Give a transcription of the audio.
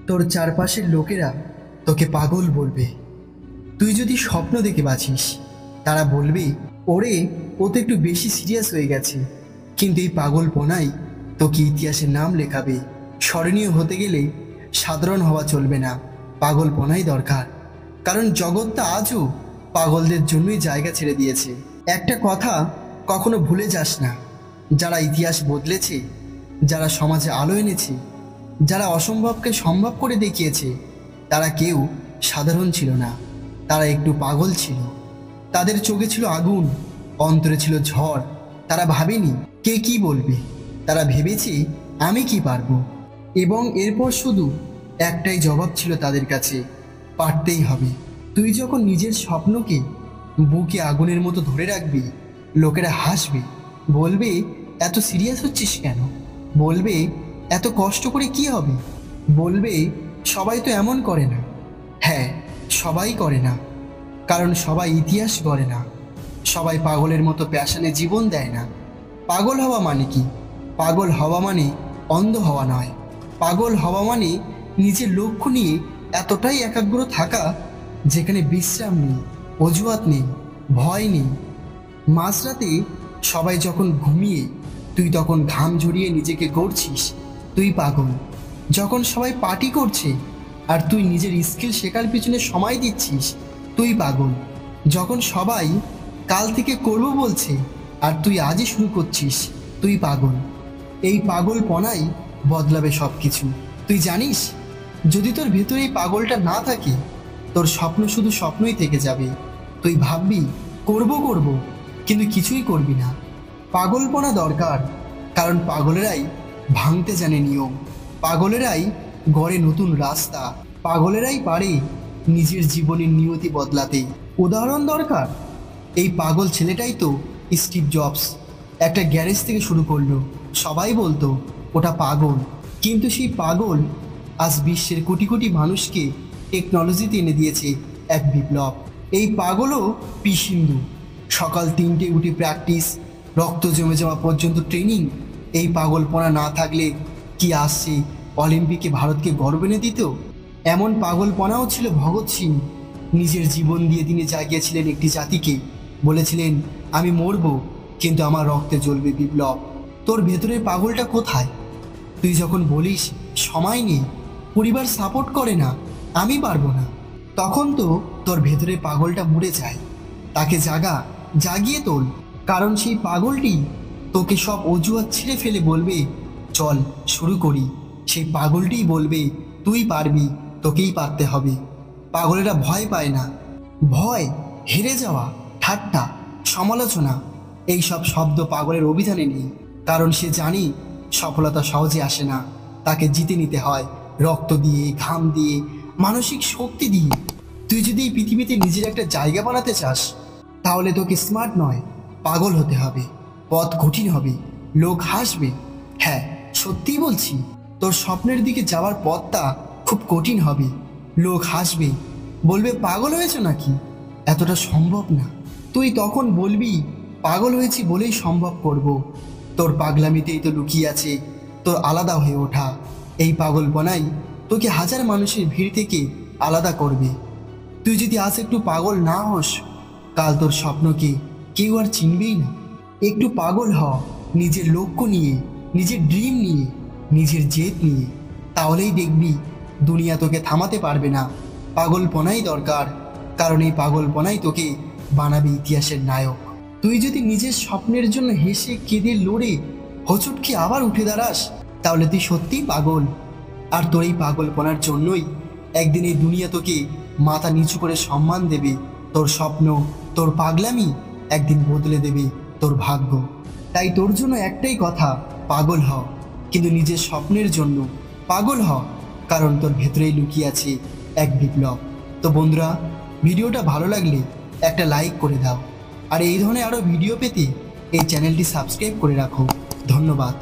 তোর চারপাশের লোকেরা তোকে পাগল বলবে। তুই যদি স্বপ্ন দেখে বাঁচিস, তারা বলবে ওরে ও তো একটু বেশি সিরিয়াস হয়ে গেছে। কিন্তু এই পাগলপনাই তোকে ইতিহাসের নাম লেখাবে। স্মরণীয় হতে গেলে সাধারণ হওয়া চলবে না, পাগলপনাই দরকার। কারণ জগৎটা আজও পাগলদের জন্যই জায়গা ছেড়ে দিয়েছে। একটা কথা কখনো ভুলে যাস না, যারা ইতিহাস বদলেছে, যারা সমাজে আলো এনেছে, যারা অসম্ভবকে সম্ভব করে দেখিয়েছে, তারা কেউ সাধারণ ছিল না, তারা একটু পাগল ছিল। তাদের চোখে ছিল আগুন, অন্তরে ছিল ঝড়। তারা ভাবেনি কে কি বলবে, তারা ভেবেছে আমি কি পারবো। এবং এরপর শুধু একটাই জবাব ছিল তাদের কাছে, পারতেই হবে। তুই যখন নিজের স্বপ্নকে বুকে আগুনের মতো ধরে রাখবি, লোকেরা হাসবে, বলবে এত সিরিয়াস হচ্ছিস কেন, বলবে এত কষ্ট করে কি হবে, বলবে সবাই তো এমন করে না। হ্যাঁ, সবাই করে না, কারণ সবাই ইতিহাস গড়ে না, সবাই পাগলের মতো প্যাশনে জীবন দেয় না। পাগল হওয়া মানে কি? পাগল হওয়া মানে অন্ধ হওয়া নয়। পাগল হওয়া মানে নিজের লক্ষ্য নিয়ে এতটাই একাগ্র থাকা যেখানে বিশ্রাম নেই, অজুহাত নেই, ভয় নেই। মাঝরাতে সবাই যখন ঘুমিয়ে তুই তখন ঘাম ঝরিয়ে নিজেকে গড়ছিস, তুই পাগল। যখন সবাই পার্টি করছে আর তুই নিজের স্কিল শেখার পিছনে সময় দিচ্ছিস, তুই পাগল। যখন সবাই কাল থেকে করবো বলছে আর তুই আজই শুরু করছিস, তুই পাগল। এই পাগলপনাই বদলাবে সব কিছু। তুই জানিস, যদি তোর ভেতরে এই পাগলটা না থাকে, তোর স্বপ্ন শুধু স্বপ্নই থেকে যাবে। তুই ভাববি করব করব, কিন্তু কিছুই করবি না। পাগলপনা দরকার, কারণ পাগলেরাই ভাঙতে জানে নিয়ম, পাগলেরাই গড়ে নতুন রাস্তা, পাগলেরাই পারে নিজের জীবনের নিয়তি বদলাতে। উদাহরণ দরকার, এই পাগল ছেলেটাই তো স্টিভ জবস। একটা গ্যারেজ থেকে শুরু করলো, সবাই বলতো ওটা পাগল, কিন্তু সেই পাগল আজ বিশ্বের কোটি কোটি মানুষকে টেকনোলজিতে এনে দিয়েছে এক বিপ্লব। এই পাগলও পি সিন্ধু, সকাল 3টে উঠে প্র্যাকটিস, রক্ত জমে যাওয়া পর্যন্ত ট্রেনিং। এই পাগলপনা না থাকলে কি আসছে অলিম্পিকে ভারতকে গর্ব এনে দিত? এমন পাগলপনাও ছিল ভগৎ সিং, নিজের জীবন দিয়ে তিনি জাগিয়েছিলেন একটি জাতিকে। বলেছিলেন আমি মরব, কিন্তু আমার রক্তে জ্বলবে বিপ্লব। তোর ভেতরের পাগলটা কোথায়? তুই যখন বলিস সময় নেই, পরিবার সাপোর্ট করে না, আমি পারবো না, তখন তো তোর ভেতরে পাগলটা মরে যায়। তাকে জাগিয়ে তোল, কারণ সেই পাগলটি তোকে সব অজুহাত ছিঁড়ে ফেলে বলবে চল শুরু করি। সেই পাগলটিই বলবে তুই পারবি, তোকেই পারতে হবে। পাগলেরা ভয় পায় না। ভয়, হেরে যাওয়া, ঠাট্টা, সমালোচনা, এই সব শব্দ পাগলের অভিধানে নেই। কারণ সে জানি সফলতা সহজে আসে না, তাকে জিতে নিতে হয় রক্ত দিয়ে, ঘাম দিয়ে, মানসিক শক্তি দিয়ে। তুই যদি এই পৃথিবীতে নিজের একটা জায়গা বানাতে চাস, তাহলে তোকে স্মার্ট নয়, পাগল হতে হবে। পথ কঠিন হবে, লোক হাসবে। হ্যাঁ, সত্যিই বলছি, তোর স্বপ্নের দিকে যাওয়ার পথটা খুব কঠিন হবে। লোক হাসবে, বলবে পাগল হয়েছে নাকি, এতটা সম্ভব না। তুই তখন বলবি পাগল হয়েছি বলেই সম্ভব করব। তোর পাগলামিতেই তো লুকিয়ে আছে তোর আলাদা হয়ে ওঠা। এই পাগলপনাই তোকে হাজার মানুষের ভিড় থেকে আলাদা করবে। তুই যদি আজ একটু পাগল না হস, কাল তোর স্বপ্নকে কেউ আর চিনবেই না। একটু পাগল হ নিজের লক্ষ্য নিয়ে, নিজের ড্রিম নিয়ে, নিজের জেদ নিয়ে, তাহলেই দেখবি দুনিয়া তোকে থামাতে পারবে না। পাগলপনাই দরকার, কারণ এই পাগলপনাই তোকে বানাবে ইতিহাসের নায়ক। তুই যদি নিজের স্বপ্নের জন্য হেসে কেঁদে লড়ে হোঁচট খেয়ে আবার উঠে দাঁড়াস, তাহলে তুই সত্যিই পাগল। আর তোর এই পাগলপনার জন্যই একদিন এই দুনিয়া তোকে মাথা নিচু করে সম্মান দেবে। তোর স্বপ্ন, তোর পাগলামি একদিন বদলে দেবে তোর ভাগ্য। তাই তোর জন্য একটাই কথা, পাগল হ, কিন্তু নিজের স্বপ্নের জন্য পাগল হ, কারণ তোর ভেতরেই লুকিয়ে আছে এক বিপ্লব। তো বন্ধুরা, ভিডিওটা ভালো লাগলে একটা লাইক করে দাও, আর এই ধরনের আরও ভিডিও পেতে এই চ্যানেলটি সাবস্ক্রাইব করে রাখো। ধন্যবাদ।